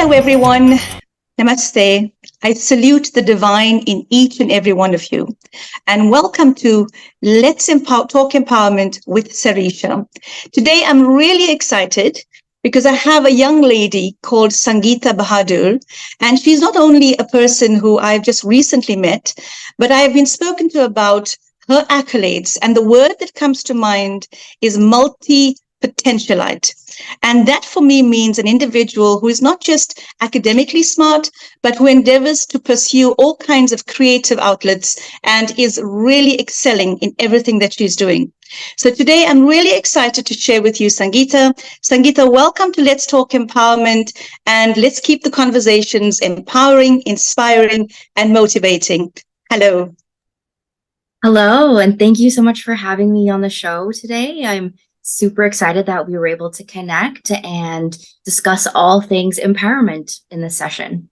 Hello, everyone. Namaste. I salute the divine in each and every one of you. And welcome to Let's Talk Empowerment with Sarisha. Today, I'm really excited because I have a young lady called SangeetaBahadur. And she's not only a person who I've just recently met, but I have been spoken to about her accolades. And the word that comes to mind is multi-potentialite. And that for me means an individual who is not just academically smart, but who endeavors to pursue all kinds of creative outlets and is really excelling in everything that she's doing. So today I'm really excited to share with you Sangeeta. Sangeeta, welcome to Let's Talk Empowerment, and let's keep the conversations empowering, inspiring, and motivating. Hello. Hello, and thank you so much for having me on the show today. I'm super excited that we were able to connect and discuss all things empowerment in this session.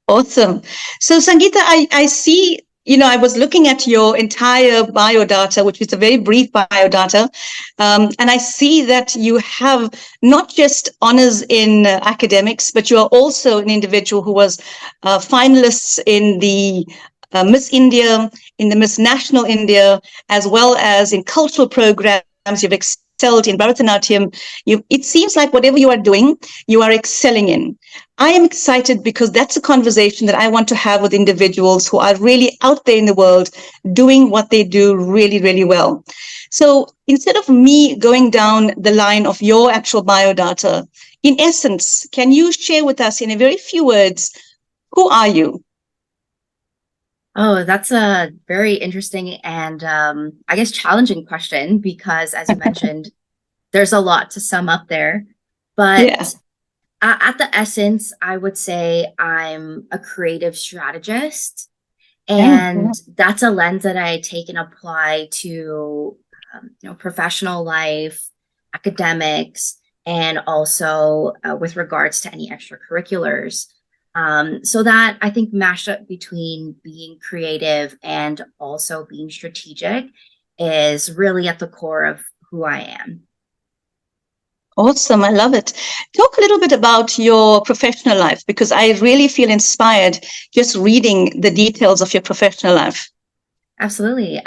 Awesome. So Sangeeta, I see, I was looking at your entire biodata, which is a very brief biodata, and I see that you have not just honors in academics, but you are also an individual who was finalists in the Miss India, in the Miss National India, as well as in cultural programs. You've excelled in Bharatanatyam. It seems like whatever you are doing, you are excelling in. I am excited because that's a conversation that I want to have with individuals who are really out there in the world doing what they do really, really well. So instead of me going down the line of your actual biodata, in essence, can you share with us in a very few words, who are you? Oh, that's a very interesting and I guess challenging question because, as you mentioned, there's a lot to sum up there. But Yeah. At the essence, I would say I'm a creative strategist. And that's a lens that I take and apply to professional life, academics, and also with regards to any extracurriculars. So that I think mashed up between being creative and also being strategic is really at the core of who I am. Awesome. I love it. Talk a little bit about your professional life, because I really feel inspired just reading the details of your professional life. Absolutely.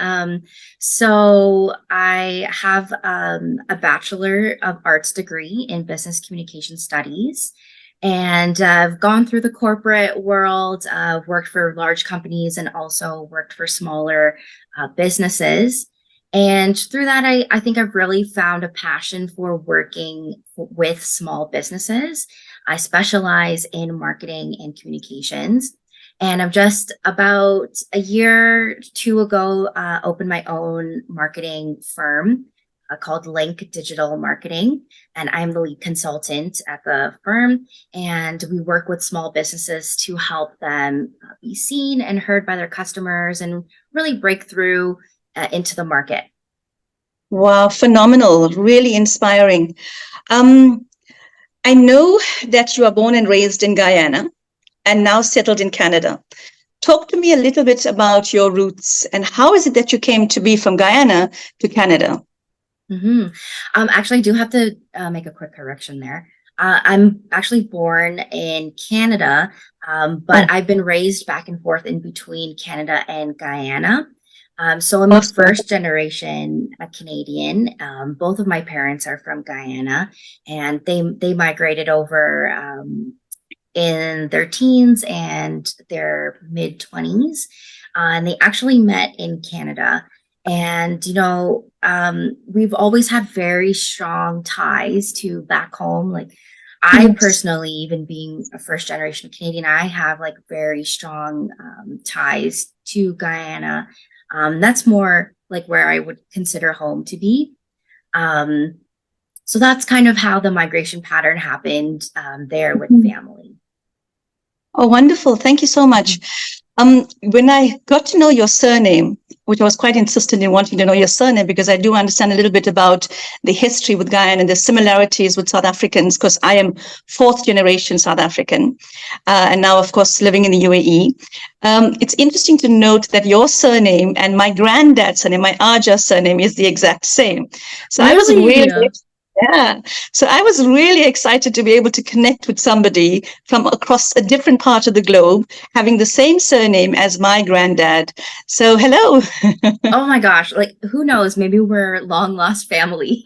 So I have a Bachelor of Arts degree in Business Communication Studies. And I've gone through the corporate world, worked for large companies and also worked for smaller businesses. And through that, I think I've really found a passion for working with small businesses. I specialize in marketing and communications. And I've just about a year or two ago opened my own marketing firm called Link Digital Marketing. And I'm the lead consultant at the firm. And we work with small businesses to help them be seen and heard by their customers and really break through into the market. Wow, phenomenal, really inspiring. I know that you are born and raised in Guyana and now settled in Canada. Talk to me a little bit about your roots and how is it that you came to be from Guyana to Canada? Actually, I do have to make a quick correction there. I'm actually born in Canada, but I've been raised back and forth in between Canada and Guyana. So I'm a first generation Canadian. Both of my parents are from Guyana, and they migrated over in their teens and their mid 20s. And they actually met in Canada. And, we've always had very strong ties to back home. Like I personally, even being a first generation Canadian, I have like very strong ties to Guyana. That's more like where I would consider home to be. So that's kind of how the migration pattern happened there with family. Oh, wonderful. Thank you so much. When I got to know your surname, which I was quite insistent in wanting to know your surname because I do understand a little bit about the history with Guyana and the similarities with South Africans, because I am fourth generation South African and now, of course, living in the UAE. It's interesting to note that your surname and my granddad's surname, my Aja surname, is the exact same. So I was really Yeah. So I was really excited to be able to connect with somebody from across a different part of the globe, having the same surname as my granddad. So hello. Oh my gosh, like who knows? Maybe we're long lost family.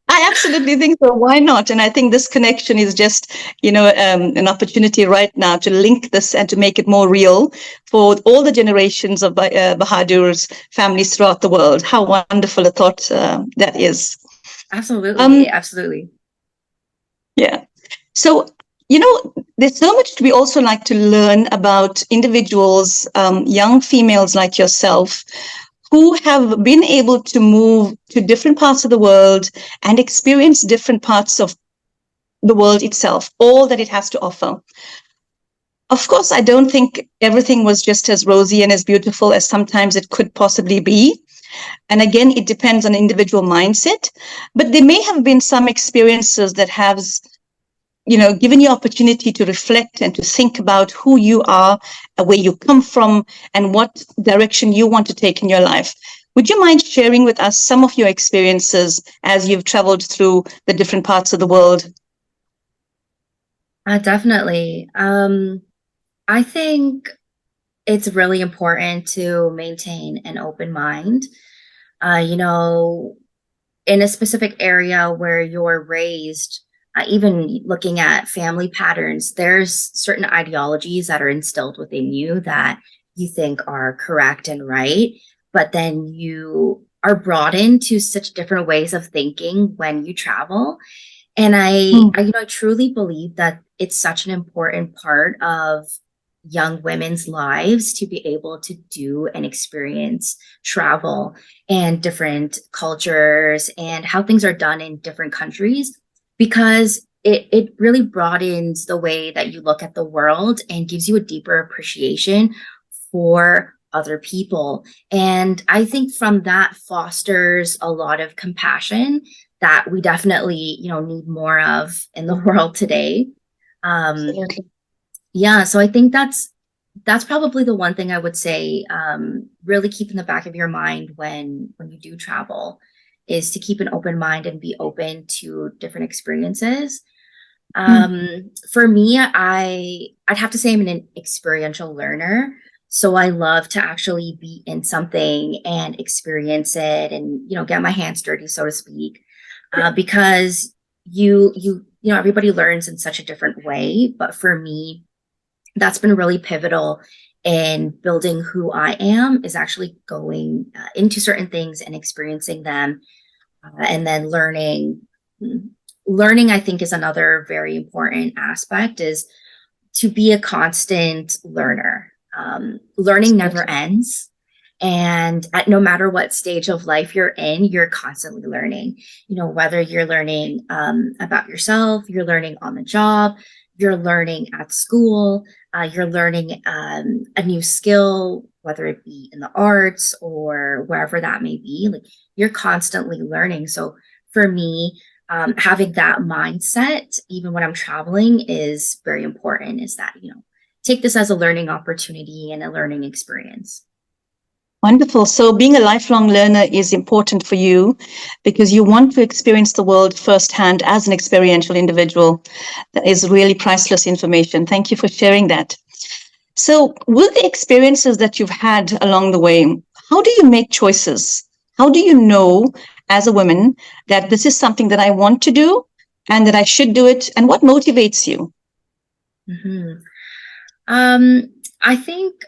I absolutely think so. Why not? And I think this connection is just, an opportunity right now to link this and to make it more real for all the generations of Bahadur's families throughout the world. How wonderful a thought that is. Absolutely, Um, absolutely. yeah. So, there's so much we also like to learn about individuals, young females like yourself, who have been able to move to different parts of the world and experience different parts of the world itself, all that it has to offer. Of course, I don't think everything was just as rosy and as beautiful as sometimes it could possibly be. And again, it depends on individual mindset, but there may have been some experiences that have given you opportunity to reflect and to think about who you are, where you come from, and what direction you want to take in your life. Would you mind sharing with us some of your experiences as you've traveled through the different parts of the world? Definitely. I think it's really important to maintain an open mind. You know, in a specific area where you're raised, even looking at family patterns, there's certain ideologies that are instilled within you that you think are correct and right, but then you are brought into such different ways of thinking when you travel. And Mm. I truly believe that it's such an important part of young women's lives to be able to do and experience travel and different cultures and how things are done in different countries, because it really broadens the way that you look at the world and gives you a deeper appreciation for other people. And I think from that fosters a lot of compassion that we definitely, need more of in the world today. Um, Absolutely. yeah, so I think that's probably the one thing I would say. Really keep in the back of your mind when you do travel is to keep an open mind and be open to different experiences. Mm. For me, I'd have to say I'm an experiential learner. So I love to actually be in something and experience it and, get my hands dirty, so to speak. Because everybody learns in such a different way. But for me, that's been really pivotal in building who I am, is actually going into certain things and experiencing them, and then learning. I think is another very important aspect, is to be a constant learner. Learning never Absolutely. ends. And at no matter what stage of life you're in, you're constantly learning. Whether you're learning about yourself, you're learning on the job, you're learning at school, you're learning a new skill, whether it be in the arts or wherever that may be. Like, you're constantly learning. So for me, having that mindset, even when I'm traveling, is very important. Is that, take this as a learning opportunity and a learning experience. Wonderful. So being a lifelong learner is important for you because you want to experience the world firsthand as an experiential individual. That is really priceless information. Thank you for sharing that. So with the experiences that you've had along the way, how do you make choices? How do you know as a woman that this is something that I want to do and that I should do it? And what motivates you? Mm-hmm. I think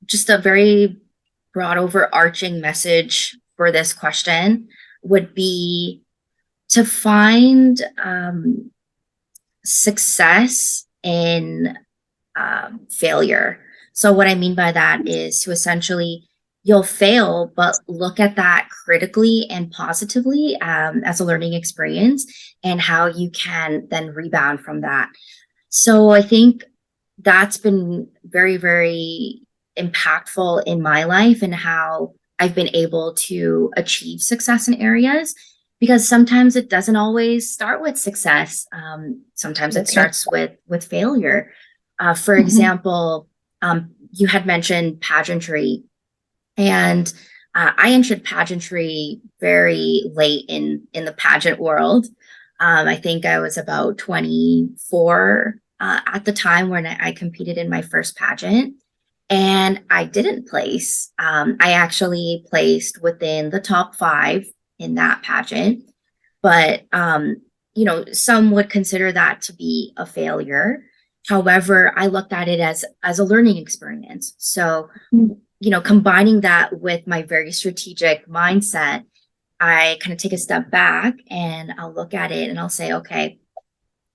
just a very broad overarching message for this question would be to find success in failure. So, what I mean by that is to essentially, you'll fail, but look at that critically and positively, as a learning experience, and how you can then rebound from that. So, I think that's been very, very impactful in my life and how I've been able to achieve success in areas, because sometimes it doesn't always start with success. Sometimes it Okay. starts with failure. For Mhm. example, you had mentioned pageantry, and I entered pageantry very late in the pageant world. I think I was about 24 at the time when I competed in my first pageant, and I didn't place. I actually placed within the top five in that pageant, but some would consider that to be a failure. However, I looked at it as a learning experience. So, combining that with my very strategic mindset, I kind of take a step back and I'll look at it and I'll say, okay,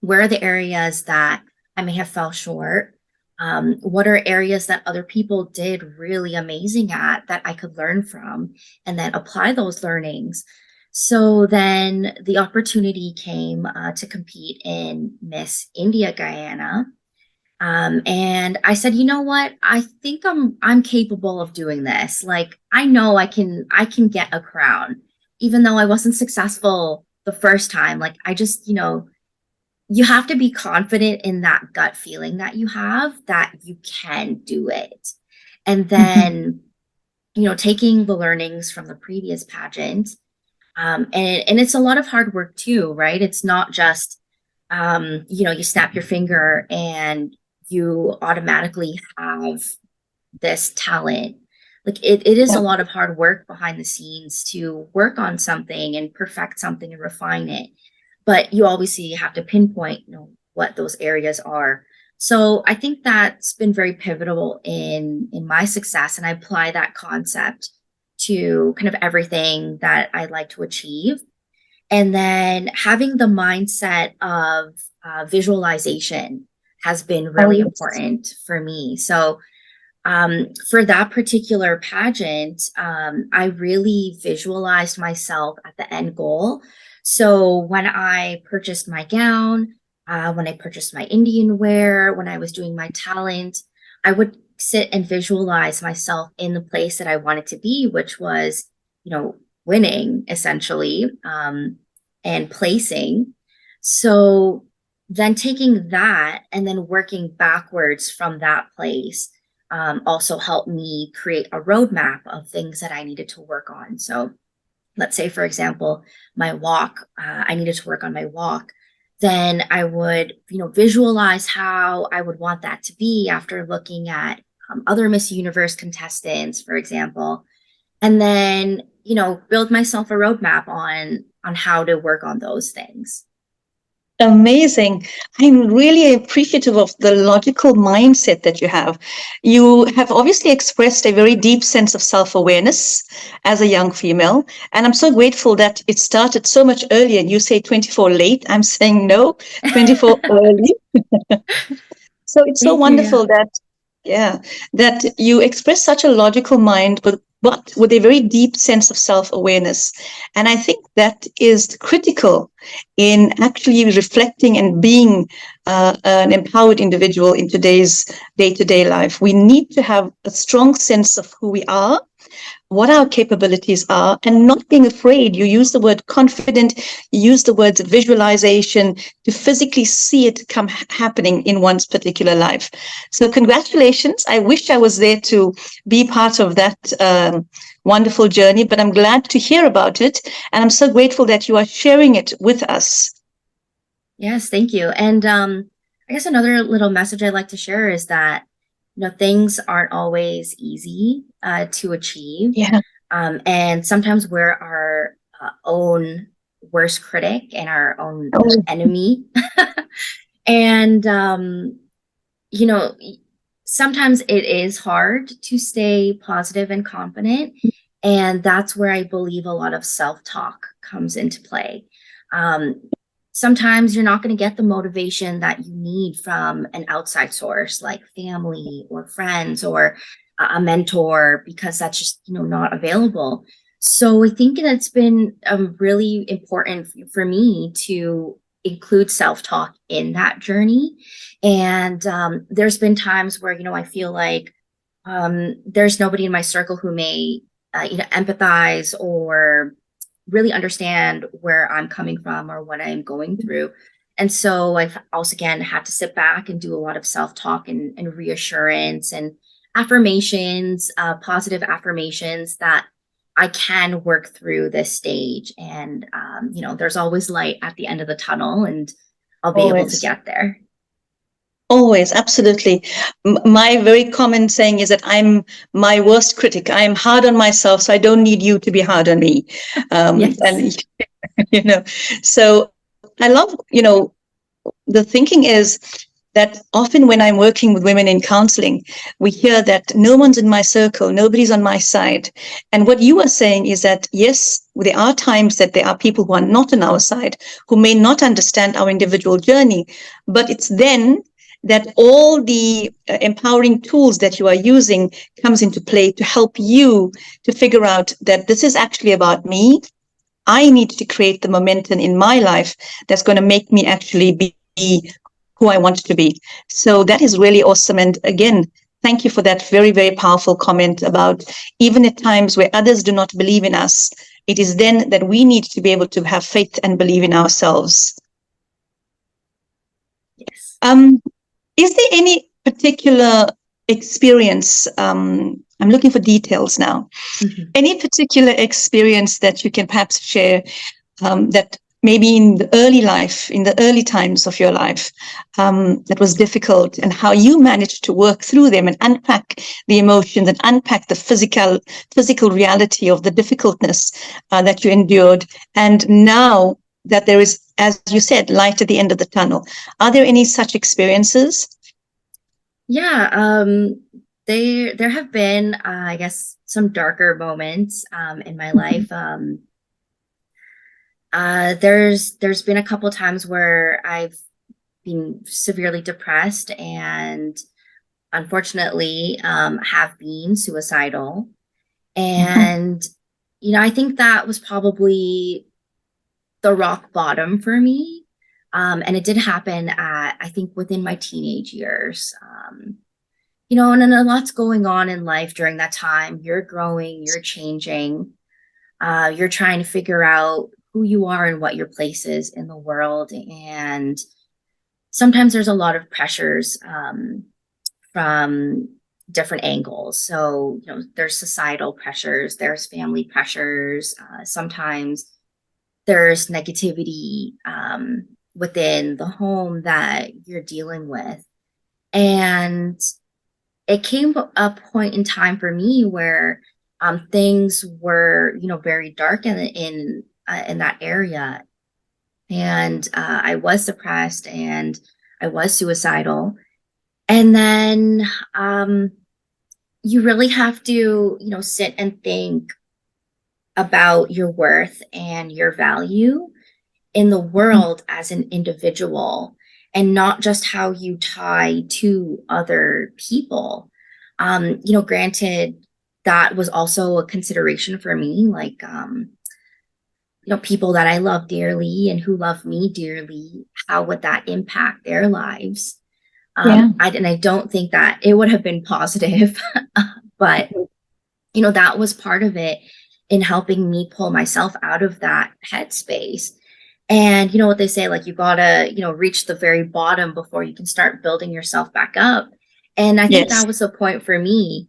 where are the areas that I may have fell short? What are areas that other people did really amazing at that I could learn from and then apply those learnings? So then the opportunity came to compete in Miss India Guyana. And I said, you know what? I think I'm capable of doing this. Like I know I can get a crown, even though I wasn't successful the first time. Like I just, you have to be confident in that gut feeling that you have that you can do it. And then, taking the learnings from the previous pageant, and it's a lot of hard work too, right? It's not just, you snap your finger and you automatically have this talent. Like it is a lot of hard work behind the scenes to work on something and perfect something and refine it. But you obviously have to pinpoint, what those areas are. So I think that's been very pivotal in my success. And I apply that concept to kind of everything that I'd like to achieve. And then having the mindset of visualization has been really important for me. So for that particular pageant, I really visualized myself at the end goal. So when I purchased my gown, when I purchased my Indian wear, when I was doing my talent, I would sit and visualize myself in the place that I wanted to be, which was, winning essentially, and placing. So then taking that and then working backwards from that place also helped me create a roadmap of things that I needed to work on. So let's say, for example, my walk, I needed to work on my walk. Then I would, visualize how I would want that to be after looking at other Miss Universe contestants, for example, and then, build myself a roadmap on how to work on those things. Amazing. I'm really appreciative of the logical mindset that you have. You have obviously expressed a very deep sense of self-awareness as a young female. And I'm so grateful that it started so much earlier. And you say 24 late. I'm saying no, 24 early. So it's so Thank you. Yeah. wonderful that you express such a logical mind, but with a very deep sense of self-awareness. And I think that is critical in actually reflecting and being an empowered individual in today's day-to-day life. We need to have a strong sense of who we are, what our capabilities are, and not being afraid. You use the word confident, you use the words visualization to physically see it come happening in one's particular life. So congratulations. I wish I was there to be part of that wonderful journey, but I'm glad to hear about it. And I'm so grateful that you are sharing it with us. Yes, thank you. And I guess another little message I'd like to share is that things aren't always easy to achieve. Yeah. And sometimes we're our own worst critic and our own enemy. And, sometimes it is hard to stay positive and confident. And that's where I believe a lot of self-talk comes into play. Sometimes you're not going to get the motivation that you need from an outside source like family or friends or a mentor, because that's just, not available. So I think that's been really important for me to include self-talk in that journey. And there's been times where, I feel like there's nobody in my circle who may, empathize or really understand where I'm coming from or what I'm going through. And so I've also, again, had to sit back and do a lot of self-talk and reassurance and affirmations, positive affirmations that, I can work through this stage, and there's always light at the end of the tunnel, and I'll be able to Always. get there. Always, absolutely. My very common saying is that I'm my worst critic. I am hard on myself, so I don't need you to be hard on me. Yes. And you know, so I love, the thinking is that often when I'm working with women in counseling, we hear that no one's in my circle, nobody's on my side. And what you are saying is that, yes, there are times that there are people who are not on our side, who may not understand our individual journey, but it's then that all the empowering tools that you are using comes into play to help you to figure out that this is actually about me. I need to create the momentum in my life that's going to make me actually be who I want to be. So that is really awesome. And again, thank you for that very, very powerful comment about even at times where others do not believe in us, it is then that we need to be able to have faith and believe in ourselves. Yes. Is there any particular experience? I'm looking for details now. Mm-hmm. Any particular experience that you can perhaps share that maybe in the early life, in the early times of your life, that was difficult, and how you managed to work through them and unpack the emotions and unpack the physical reality of the difficultness that you endured. And now that there is, as you said, light at the end of the tunnel, are there any such experiences? Yeah, there have been, I guess, some darker moments in my life. There's been a couple times where I've been severely depressed and unfortunately have been suicidal. And I think that was probably the rock bottom for me. And it did happen at, I think, within my teenage years. And then a lot's going on in life during that time. You're growing, you're changing, you're trying to figure out who you are and what your place is in the world. And sometimes there's a lot of pressures from different angles. So, there's societal pressures, there's family pressures, sometimes there's negativity within the home that you're dealing with. And it came a point in time for me where things were, very dark in that area, and I was depressed and I was suicidal. And then you really have to, sit and think about your worth and your value in the world as an individual, and not just how you tie to other people. Granted, that was also a consideration for me, like, people that I love dearly and who love me dearly, how would that impact their lives? Yeah. I don't think that it would have been positive, but, that was part of it in helping me pull myself out of that headspace. And you know what they say, like, you gotta, reach the very bottom before you can start building yourself back up. And I think Yes. that was the point for me,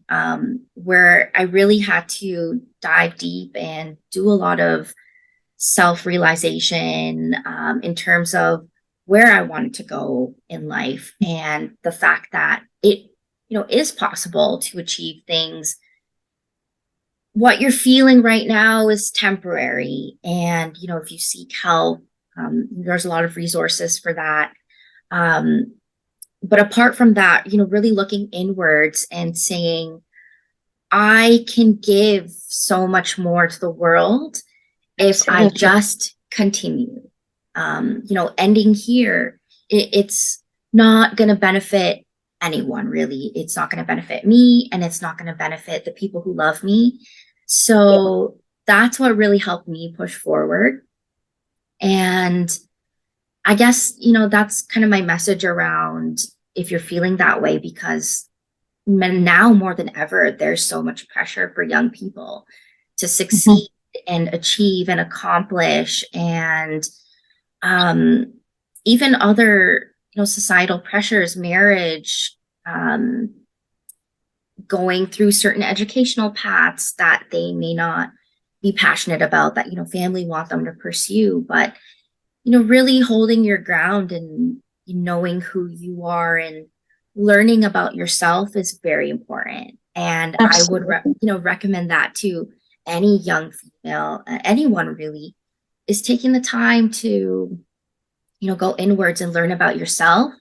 where I really had to dive deep and do a lot of self-realization in terms of where I wanted to go in life, and the fact that it, is possible to achieve things. What you're feeling right now is temporary. And, if you seek help, there's a lot of resources for that. But apart from that, really looking inwards and saying, I can give so much more to the world if I just continue. Ending here, it's not going to benefit anyone, really. It's not going to benefit me, and it's not going to benefit the people who love me. So that's what really helped me push forward. And I guess, that's kind of my message around, if you're feeling that way, because now more than ever, there's so much pressure for young people to succeed and achieve and accomplish, and even other, societal pressures, marriage, going through certain educational paths that they may not be passionate about that, family want them to pursue. But, really holding your ground and knowing who you are and learning about yourself is very important. And I would, Absolutely. recommend that to any young female, anyone really, is taking the time to, go inwards and learn about yourself.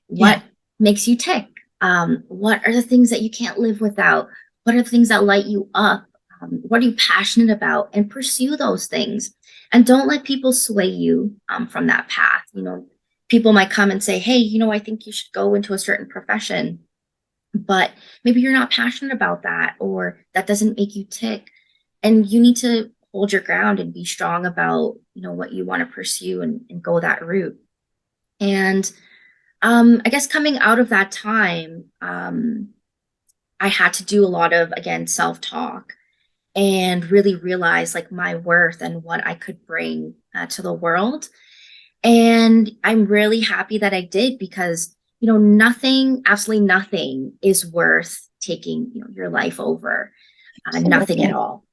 Yeah. What makes you tick? What are the things that you can't live without? What are the things that light you up? What are you passionate about? And pursue those things. And don't let people sway you from that path. People might come and say, hey, I think you should go into a certain profession, but maybe you're not passionate about that, or that doesn't make you tick. And you need to hold your ground and be strong about, what you want to pursue, and go that route. And I guess coming out of that time, I had to do a lot of, again, self-talk and really realize like my worth and what I could bring to the world. And I'm really happy that I did, because, nothing, absolutely nothing is worth taking, your life over. Nothing at Absolutely. all.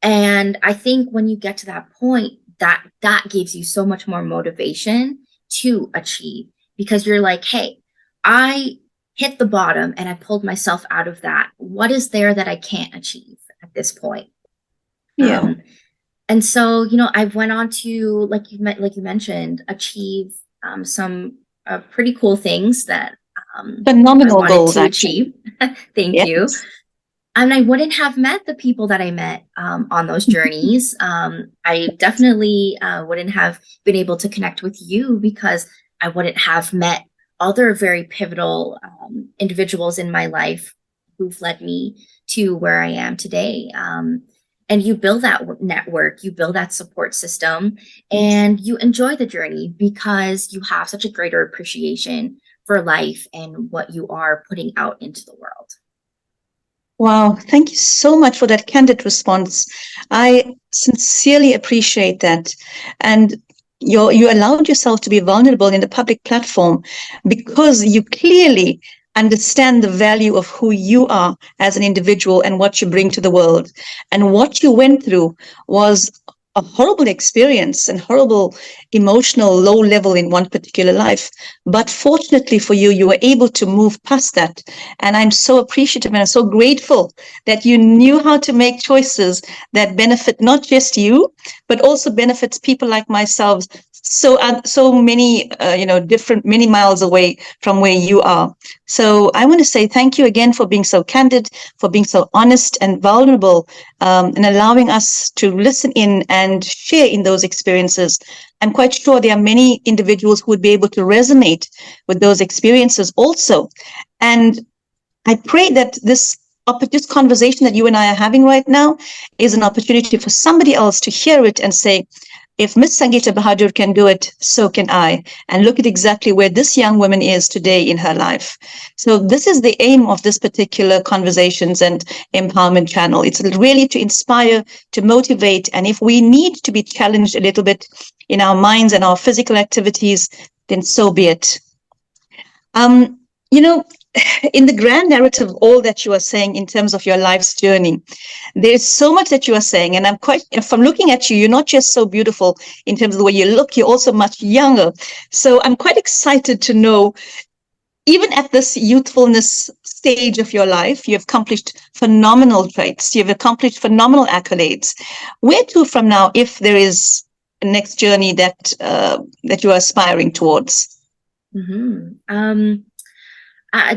And I think when you get to that point, that gives you so much more motivation to achieve, because you're like, hey, I hit the bottom and I pulled myself out of that. What is there that I can't achieve at this point? Yeah. Um, and so, I went on to, like you mentioned, achieve some pretty cool things that I Phenomenal wanted goals, to actually. achieve. Thank you. Yes. And I wouldn't have met the people that I met on those journeys. I definitely wouldn't have been able to connect with you, because I wouldn't have met other very pivotal individuals in my life who've led me to where I am today. And you build that network, you build that support system, Yes. and you enjoy the journey because you have such a greater appreciation for life and what you are putting out into the world. Wow. Thank you so much for that candid response. I sincerely appreciate that. And you allowed yourself to be vulnerable in the public platform because you clearly understand the value of who you are as an individual and what you bring to the world. And what you went through was a horrible experience and horrible emotional low level in one particular life. But fortunately for you, you were able to move past that. And I'm so appreciative and I'm so grateful that you knew how to make choices that benefit not just you, but also benefits people like myself. So many, different, many miles away from where you are. So I want to say thank you again for being so candid, for being so honest and vulnerable, and allowing us to listen in and share in those experiences. I'm quite sure there are many individuals who would be able to resonate with those experiences also. And I pray that this conversation that you and I are having right now is an opportunity for somebody else to hear it and say, if Miss Sangeeta Bahadur can do it, so can I. And look at exactly where this young woman is today in her life. So this is the aim of this particular conversations and empowerment channel. It's really to inspire, to motivate. And if we need to be challenged a little bit in our minds and our physical activities, then so be it. Um, you know, in the grand narrative, all that you are saying in terms of your life's journey, there's so much that you are saying. And from looking at you, you're not just so beautiful in terms of the way you look, you're also much younger. So I'm quite excited to know, even at this youthfulness stage of your life, you've accomplished phenomenal traits, you've accomplished phenomenal accolades. Where to from now, if there is a next journey that you are aspiring towards? Mm-hmm.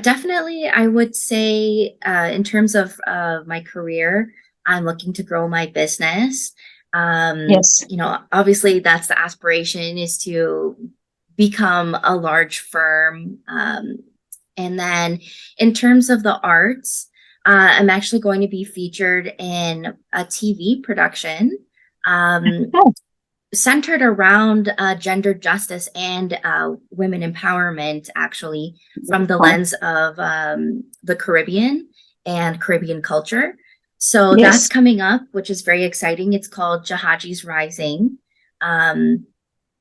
Definitely, I would say, in terms of my career, I'm looking to grow my business. Yes. Obviously, that's the aspiration, is to become a large firm. And then in terms of the arts, I'm actually going to be featured in a TV production. Um, Oh, Centered around gender justice and women empowerment, actually, from the wow. lens of the Caribbean and Caribbean culture. So that's Yes. coming up, which is very exciting. It's called Jahaji's Rising, um,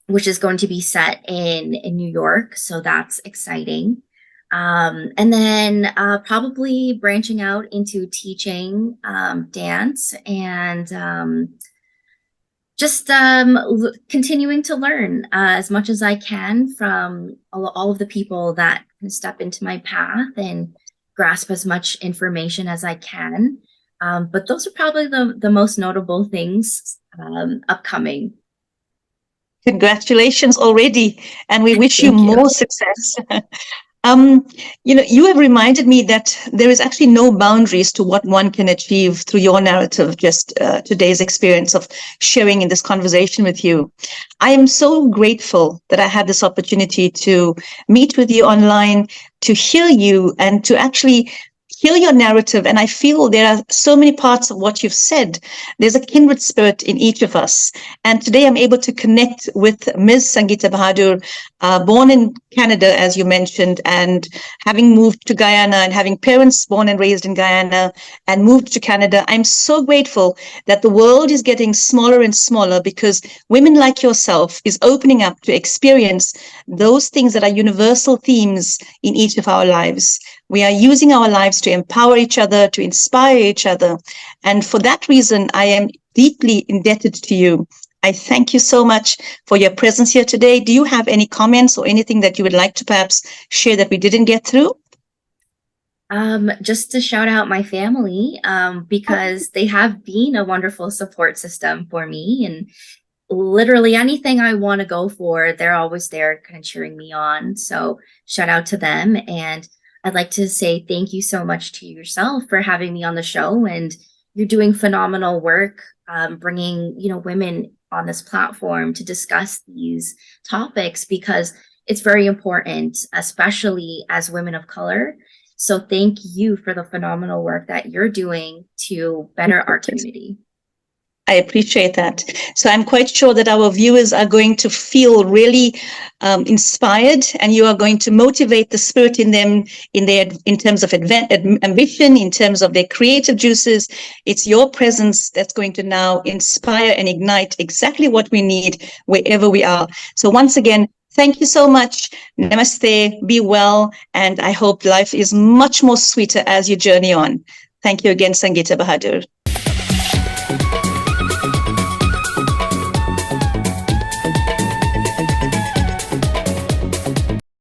which is going to be set in New York. So that's exciting. And then probably branching out into teaching dance and just continuing to learn as much as I can from all of the people that can step into my path and grasp as much information as I can. But those are probably the most notable things upcoming. Congratulations already, and we wish you Thank you. more success. You have reminded me that there is actually no boundaries to what one can achieve through your narrative, just today's experience of sharing in this conversation with you. I am so grateful that I had this opportunity to meet with you online, to hear you, and to actually hear your narrative. And I feel there are so many parts of what you've said. There's a kindred spirit in each of us. And today I'm able to connect with Ms. SangeetaBahadur, born in Canada, as you mentioned, and having moved to Guyana and having parents born and raised in Guyana and moved to Canada. I'm so grateful that the world is getting smaller and smaller because women like yourself is opening up to experience those things that are universal themes in each of our lives. We are using our lives to empower each other, to inspire each other. And for that reason, I am deeply indebted to you. I thank you so much for your presence here today. Do you have any comments or anything that you would like to perhaps share that we didn't get through? Just to shout out my family, because they have been a wonderful support system for me, and literally anything I want to go for, they're always there kind of cheering me on. So shout out to them. And I'd like to say thank you so much to yourself for having me on the show. And you're doing phenomenal work, bringing, women on this platform to discuss these topics because it's very important, especially as women of color. So thank you for the phenomenal work that you're doing to better our community. I appreciate that. So I'm quite sure that our viewers are going to feel really inspired, and you are going to motivate the spirit in them in terms of ambition, in terms of their creative juices. It's your presence that's going to now inspire and ignite exactly what we need wherever we are. So once again, thank you so much. Namaste, be well, and I hope life is much more sweeter as you journey on. Thank you again, SangeetaBahadur.